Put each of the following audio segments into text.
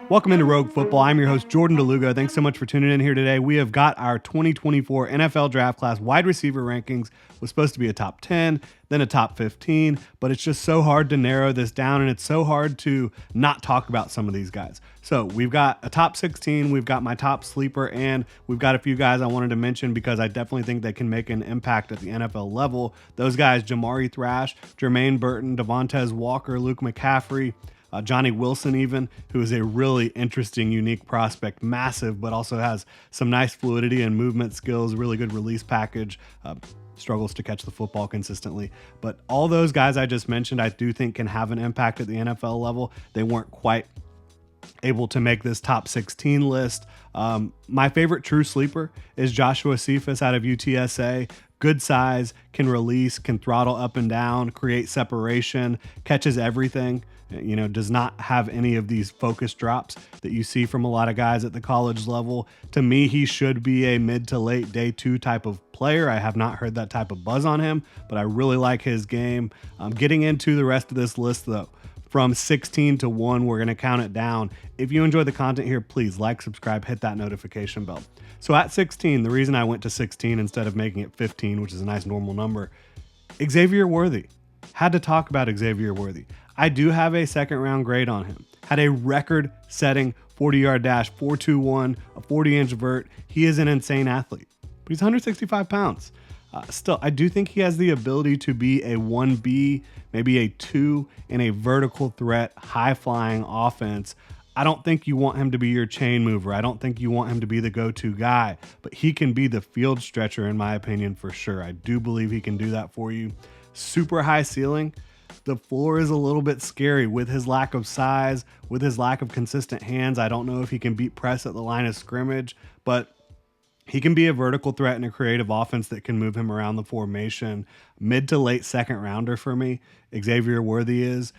Welcome into Rogue Football. I'm your host, Jordan DeLugo. Thanks so much for tuning in here today. We have got our 2024 NFL Draft Class wide receiver rankings. Was supposed to be a top 10, then a top 15, but it's just so hard to narrow this down, and it's so hard to not talk about some of these guys. So we've got a top 16, we've got my top sleeper, and we've got a few guys I wanted to mention because I definitely think they can make an impact at the NFL level. Those guys, Jamari Thrash, Jermaine Burton, Devontae Walker, Luke McCaffrey, Johnny Wilson even, who is a really interesting, unique prospect, massive, but also has some nice fluidity and movement skills, really good release package, struggles to catch the football consistently. But all those guys I just mentioned, I do think can have an impact at the NFL level. They weren't quite able to make this top 16 list. My favorite true sleeper is Joshua Cephas out of UTSA. Good size, can release, can throttle up and down, create separation, catches everything. Does not have any of these focus drops that you see from a lot of guys at the college level. To me, he should be a mid to late day 2 type of player. I have not heard that type of buzz on him, but I really like his game. Getting into the rest of this list though, from 16 to 1, we're going to count it down. If you enjoy the content here, please like, subscribe, hit that notification bell. So at 16, the reason I went to 16 instead of making it 15, which is a nice normal number, Xavier Worthy. Had to talk about Xavier Worthy. I do have a second round grade on him. Had a record setting 40-yard dash, 4.21, a 40-inch vert. He is an insane athlete, but he's 165 pounds. Still, I do think he has the ability to be a 1B, maybe a 2 in a vertical threat, high-flying offense. I don't think you want him to be your chain mover. I don't think you want him to be the go-to guy, but he can be the field stretcher in my opinion for sure. I do believe he can do that for you. Super high ceiling. The floor is a little bit scary with his lack of size, with his lack of consistent hands. I don't know if he can beat press at the line of scrimmage, but he can be a vertical threat in a creative offense that can move him around the formation. Mid to late second rounder for me, Xavier Worthy is.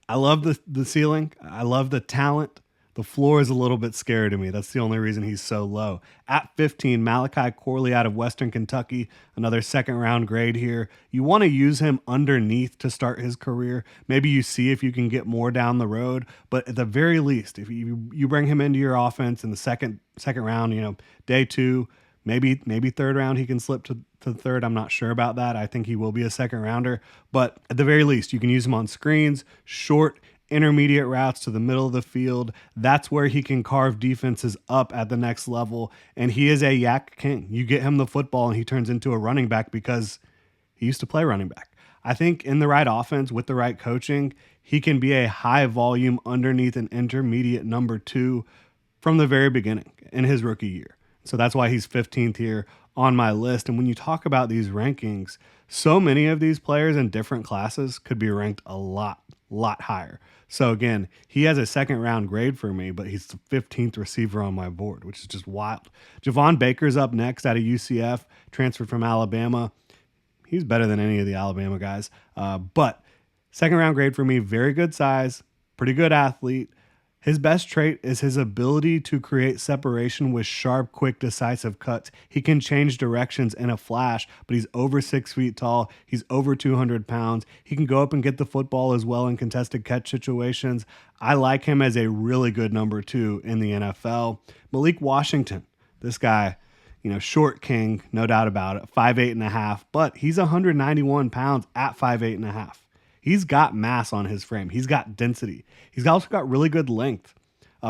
I love the ceiling. I love the talent. The floor is a little bit scary to me. That's the only reason he's so low. At 15, Malachi Corley out of Western Kentucky, another second round grade here. You want to use him underneath to start his career. Maybe you see if you can get more down the road, but at the very least, if you bring him into your offense in the second round, day 2, maybe third round, he can slip to the third. I'm not sure about that. I think he will be a second rounder, but at the very least, you can use him on screens, short, intermediate routes to the middle of the field. That's where he can carve defenses up at the next level. And he is a yak king. You get him the football and he turns into a running back because he used to play running back. I think in the right offense with the right coaching, he can be a high volume underneath an intermediate number 2 from the very beginning in his rookie year. So that's why he's 15th here on my list. And when you talk about these rankings, so many of these players in different classes could be ranked a lot higher. So again, he has a second round grade for me, but he's the 15th receiver on my board, which is just wild. Javon Baker's up next out of UCF, transferred from Alabama. He's better than any of the Alabama guys. But second round grade for me, very good size, pretty good athlete. His best trait is his ability to create separation with sharp, quick, decisive cuts. He can change directions in a flash, but he's over 6 feet tall. He's over 200 pounds. He can go up and get the football as well in contested catch situations. I like him as a really good number 2 in the NFL. Malik Washington, this guy, short king, no doubt about it, 5'8.5", but he's 191 pounds at 5'8.5". He's got mass on his frame. He's got density. He's also got really good length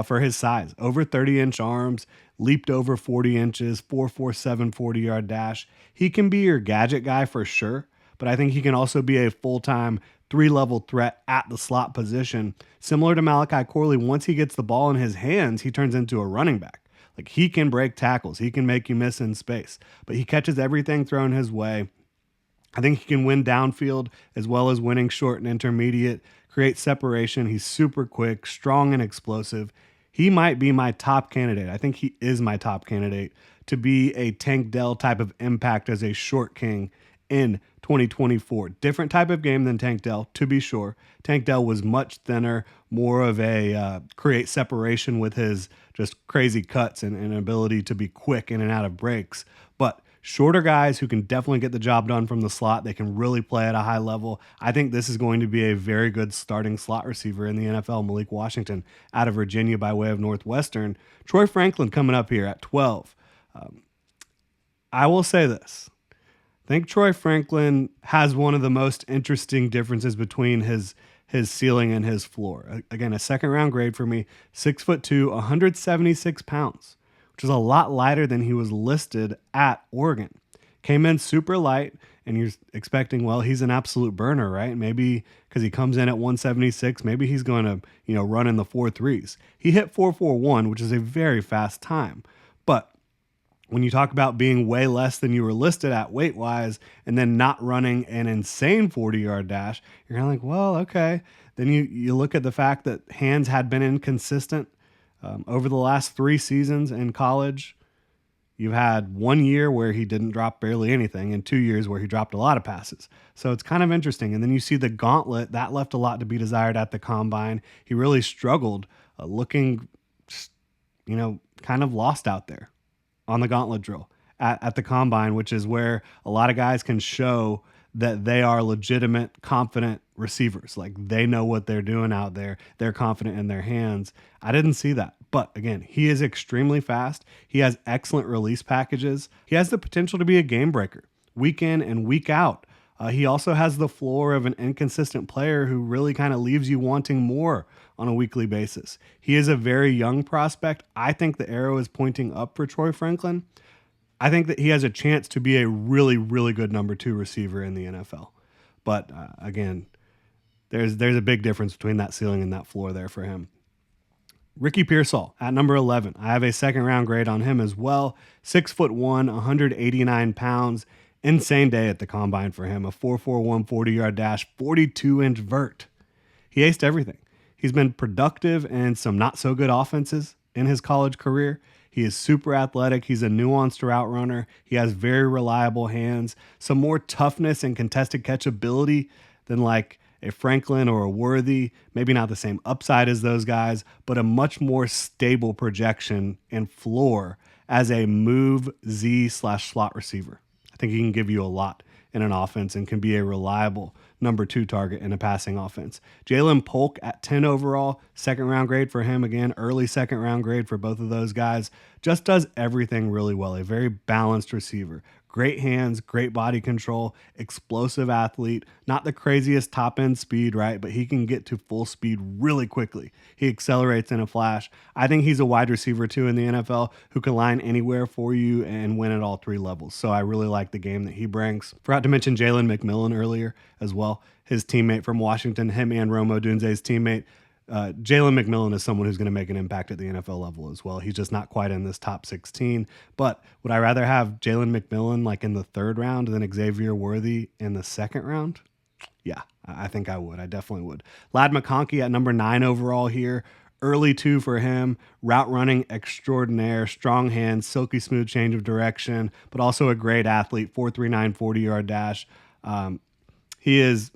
for his size. Over 30-inch arms, leaped over 40 inches, 4.47 40-yard dash. He can be your gadget guy for sure, but I think he can also be a full-time 3-level threat at the slot position. Similar to Malachi Corley, once he gets the ball in his hands, he turns into a running back. Like, he can break tackles. He can make you miss in space, but he catches everything thrown his way. I think he can win downfield as well as winning short and intermediate, create separation. He's super quick, strong, and explosive. He might be my top candidate. I think he is my top candidate to be a Tank Dell type of impact as a short king in 2024. Different type of game than Tank Dell, to be sure. Tank Dell was much thinner, more of a create separation with his just crazy cuts and ability to be quick in and out of breaks. But shorter guys who can definitely get the job done from the slot. They can really play at a high level. I think this is going to be a very good starting slot receiver in the NFL. Malik Washington out of Virginia by way of Northwestern. Troy Franklin coming up here at 12. I will say this. I think Troy Franklin has one of the most interesting differences between his ceiling and his floor. Again, a second round grade for me, 6'2", 176 pounds, which is a lot lighter than he was listed at Oregon. Came in super light, and you're expecting, well, he's an absolute burner, right? Maybe because he comes in at 176, maybe he's going to, run in the 4.3s. He hit 4.41, which is a very fast time. But when you talk about being way less than you were listed at weight-wise and then not running an insane 40-yard dash, you're kind of like, well, okay. Then you look at the fact that hands had been inconsistent over the last 3 seasons in college. You've had 1 year where he didn't drop barely anything and 2 years where he dropped a lot of passes. So it's kind of interesting. And then you see the gauntlet. That left a lot to be desired at the combine. He really struggled looking, kind of lost out there on the gauntlet drill at the combine, which is where a lot of guys can show that they are legitimate, confident receivers. Like they know what they're doing out there. They're confident in their hands. I didn't see that. But again, he is extremely fast. He has excellent release packages. He has the potential to be a game breaker week in and week out. He also has the floor of an inconsistent player who really kind of leaves you wanting more on a weekly basis. He is a very young prospect. I think the arrow is pointing up for Troy Franklin. I think that he has a chance to be a really, really good number 2 receiver in the NFL. But again, there's a big difference between that ceiling and that floor there for him. Ricky Pearsall at number 11. I have a second round grade on him as well. 6'1", 189 pounds. Insane day at the combine for him. A 4.41 40-yard dash, 42-inch vert. He aced everything. He's been productive in some not so good offenses in his college career. He is super athletic. He's a nuanced route runner. He has very reliable hands, some more toughness and contested catch ability than like a Franklin or a Worthy. Maybe not the same upside as those guys, but a much more stable projection and floor as a move Z/slot receiver. I think he can give you a lot in an offense and can be a reliable number 2 target in a passing offense. Jalen Polk at 10 overall, second round grade for him. Again, early second round grade for both of those guys. Just does everything really well. A very balanced receiver. Great hands, great body control, explosive athlete, not the craziest top end speed, right? But he can get to full speed really quickly. He accelerates in a flash. I think he's a wide receiver too in the NFL who can line anywhere for you and win at all 3 levels. So I really like the game that he brings. Forgot to mention Jalen McMillan earlier as well. His teammate from Washington, him and Rome Odunsi's teammate. Jalen McMillan is someone who's going to make an impact at the NFL level as well. He's just not quite in this top 16. But would I rather have Jalen McMillan like in the 3rd round than Xavier Worthy in the 2nd round? Yeah, I think I would. I definitely would. Ladd McConkey at number 9 overall here. Early 2 for him. Route running extraordinaire. Strong hands. Silky smooth change of direction. But also a great athlete. 4.39 40-yard dash. He is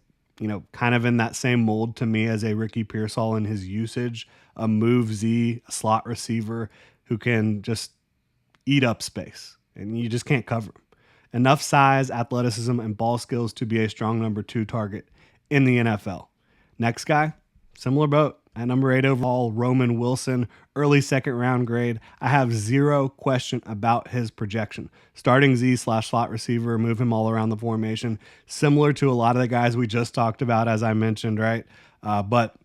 kind of in that same mold to me as a Ricky Pearsall in his usage, a move Z, a slot receiver who can just eat up space and you just can't cover him. Enough size, athleticism, and ball skills to be a strong number 2 target in the NFL. Next guy, similar boat. At number 8 overall, Roman Wilson, early second round grade. I have zero question about his projection. Starting Z/slot receiver, move him all around the formation. Similar to a lot of the guys we just talked about, as I mentioned, right? But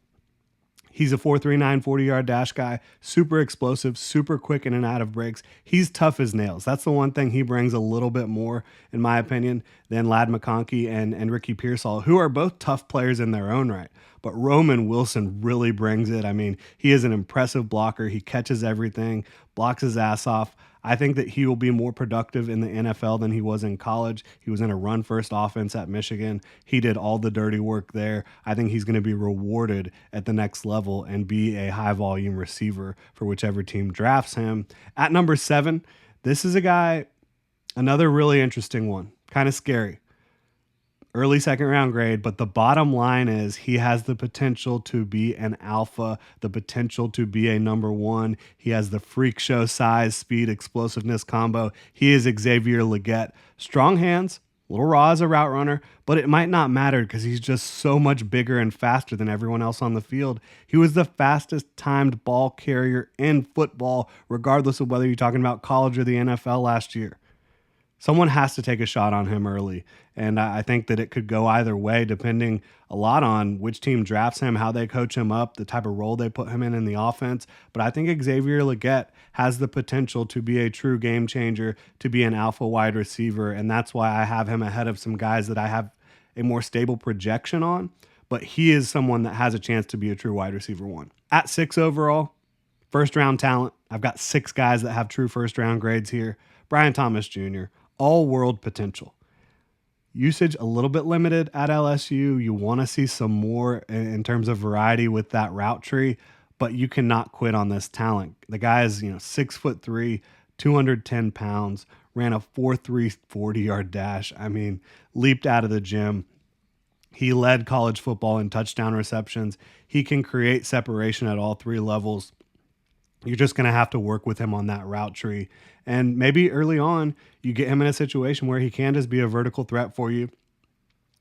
he's a 4.39 40-yard dash guy, super explosive, super quick in and out of breaks. He's tough as nails. That's the one thing he brings a little bit more, in my opinion, than Ladd McConkey and Ricky Pearsall, who are both tough players in their own right. But Roman Wilson really brings it. I mean, he is an impressive blocker. He catches everything, blocks his ass off. I think that he will be more productive in the NFL than he was in college. He was in a run-first offense at Michigan. He did all the dirty work there. I think he's going to be rewarded at the next level and be a high-volume receiver for whichever team drafts him. At number 7, this is a guy, another really interesting one, kind of scary. early second round grade, but the bottom line is he has the potential to be an alpha, the potential to be a number one. He has the freak show size, speed, explosiveness combo. He is Xavier Leggett. Strong hands, a little raw as a route runner, but it might not matter because he's just so much bigger and faster than everyone else on the field. He was the fastest timed ball carrier in football, regardless of whether you're talking about college or the NFL last year. Someone has to take a shot on him early, and I think that it could go either way depending a lot on which team drafts him, how they coach him up, the type of role they put him in the offense. But I think Xavier Leggett has the potential to be a true game changer, to be an alpha wide receiver, and that's why I have him ahead of some guys that I have a more stable projection on. But he is someone that has a chance to be a true wide receiver one. At 6 overall, first round talent. I've got 6 guys that have true first round grades here. Brian Thomas Jr., all-world potential. Usage a little bit limited at LSU. You want to see some more in terms of variety with that route tree, but you cannot quit on this talent. The guy is 6'3", 210 pounds, ran a 4.3 40-yard dash. I mean, leaped out of the gym. He led college football in touchdown receptions. He can create separation at all 3 levels. You're just going to have to work with him on that route tree. And maybe early on, you get him in a situation where he can just be a vertical threat for you.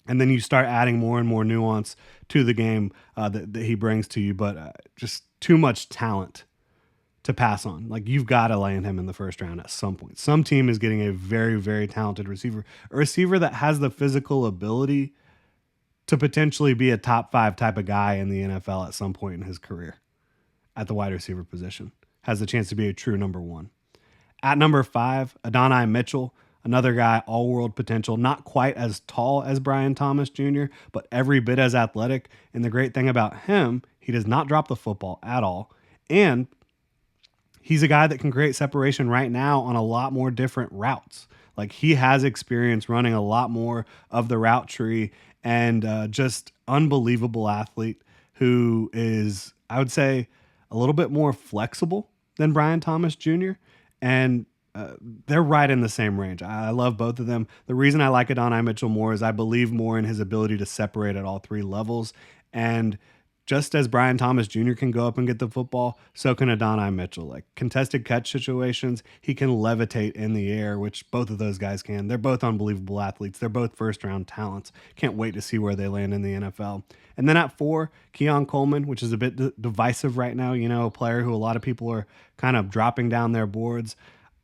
And then you start adding more and more nuance to the game that he brings to you. But just too much talent to pass on. Like, you've got to land him in the first round at some point. Some team is getting a very, very talented receiver. A receiver that has the physical ability to potentially be a top 5 type of guy in the NFL at some point in his career at the wide receiver position. Has the chance to be a true number one. At number 5, Adonai Mitchell, another guy, all-world potential, not quite as tall as Brian Thomas Jr., but every bit as athletic. And the great thing about him, he does not drop the football at all. And he's a guy that can create separation right now on a lot more different routes. Like, he has experience running a lot more of the route tree, and just unbelievable athlete who is, I would say, a little bit more flexible than Brian Thomas Jr., and they're right in the same range. I love both of them. The reason I like Adonai Mitchell more is I believe more in his ability to separate at all 3 levels. And just as Brian Thomas Jr. can go up and get the football, so can Adonai Mitchell. Like, contested catch situations, he can levitate in the air, which both of those guys can. They're both unbelievable athletes. They're both first-round talents. Can't wait to see where they land in the NFL. And then at 4, Keon Coleman, which is a bit divisive right now, a player who a lot of people are kind of dropping down their boards.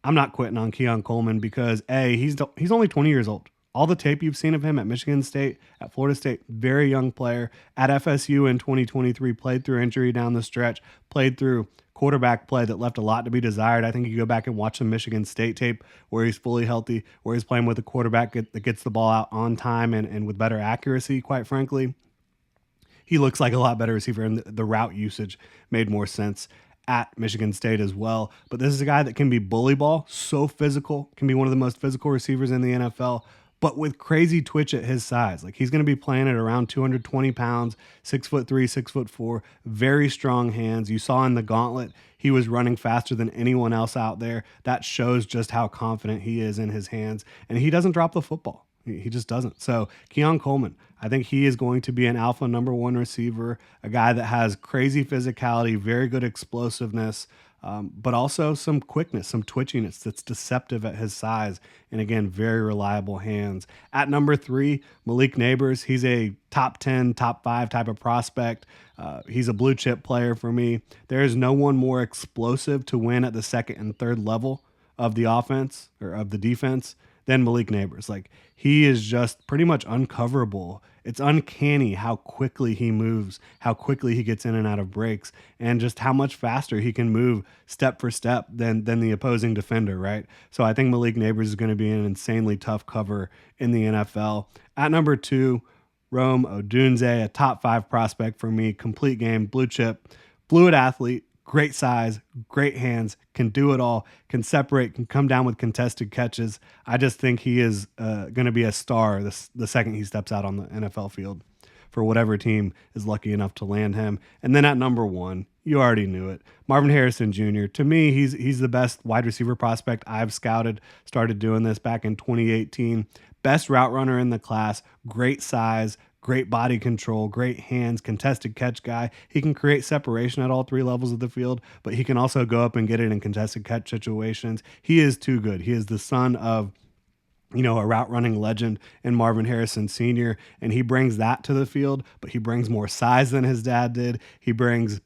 I'm not quitting on Keon Coleman because, A, he's only 20 years old. All the tape you've seen of him at Michigan State, at Florida State, very young player. At FSU in 2023, played through injury down the stretch, played through quarterback play that left a lot to be desired. I think you go back and watch some Michigan State tape where he's fully healthy, where he's playing with a quarterback that gets the ball out on time and with better accuracy, quite frankly. He looks like a lot better receiver, and the route usage made more sense at Michigan State as well. But this is a guy that can be bully ball, so physical, can be one of the most physical receivers in the NFL, but with crazy twitch at his size. Like, he's going to be playing at around 220 pounds, 6'3", 6'4", very strong hands. You saw in the gauntlet, he was running faster than anyone else out there. That shows just how confident he is in his hands, and he doesn't drop the football. He just doesn't. So Keon Coleman, I think he is going to be an alpha number 1 receiver, a guy that has crazy physicality, very good explosiveness, but also some quickness, some twitchiness that's deceptive at his size. And again, very reliable hands. At number 3, Malik Neighbors. He's a top 10, top 5 type of prospect. He's a blue chip player for me. There is no one more explosive to win at the second and third level of the offense or of the defense than Malik Neighbors. Like, he is just pretty much uncoverable. It's uncanny how quickly he moves, how quickly he gets in and out of breaks, and just how much faster he can move step for step than the opposing defender, right? So I think Malik Neighbors is going to be an insanely tough cover in the NFL. At number 2, Rome Odunsi, a top 5 prospect for me, complete game, blue chip, fluid athlete, great size, great hands, can do it all, can separate, can come down with contested catches. I just think he is going to be a star the second he steps out on the NFL field. for whatever team is lucky enough to land him. And then at number 1, you already knew it, Marvin Harrison Jr. To me, he's the best wide receiver prospect I've scouted. Started doing this back in 2018. Best route runner in the class, great size, great body control, great hands, contested catch guy. He can create separation at all 3 levels of the field, but he can also go up and get it in contested catch situations. He is too good. He is the son of a route running legend in Marvin Harrison Sr., and he brings that to the field, but he brings more size than his dad did. He brings,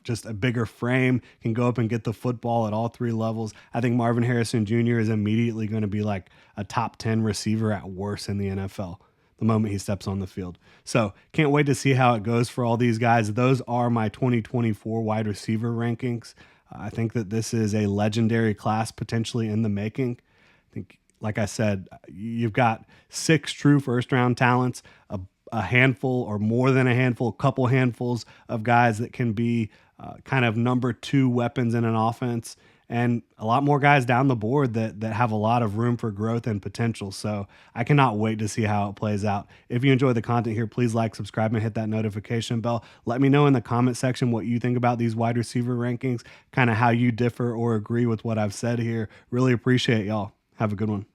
just a bigger frame, can go up and get the football at all 3 levels. I think Marvin Harrison Jr. is immediately going to be like a top 10 receiver at worst in the NFL the moment he steps on the field. So can't wait to see how it goes for all these guys. Those are my 2024 wide receiver rankings. I think that this is a legendary class potentially in the making. I think, like I said, you've got 6 true first-round talents, a handful or more than a handful, a couple handfuls of guys that can be kind of number 2 weapons in an offense, and a lot more guys down the board that have a lot of room for growth and potential. So I cannot wait to see how it plays out. If you enjoy the content here, please like, subscribe, and hit that notification bell. Let me know in the comment section what you think about these wide receiver rankings, kind of how you differ or agree with what I've said here. Really appreciate y'all. Have a good one.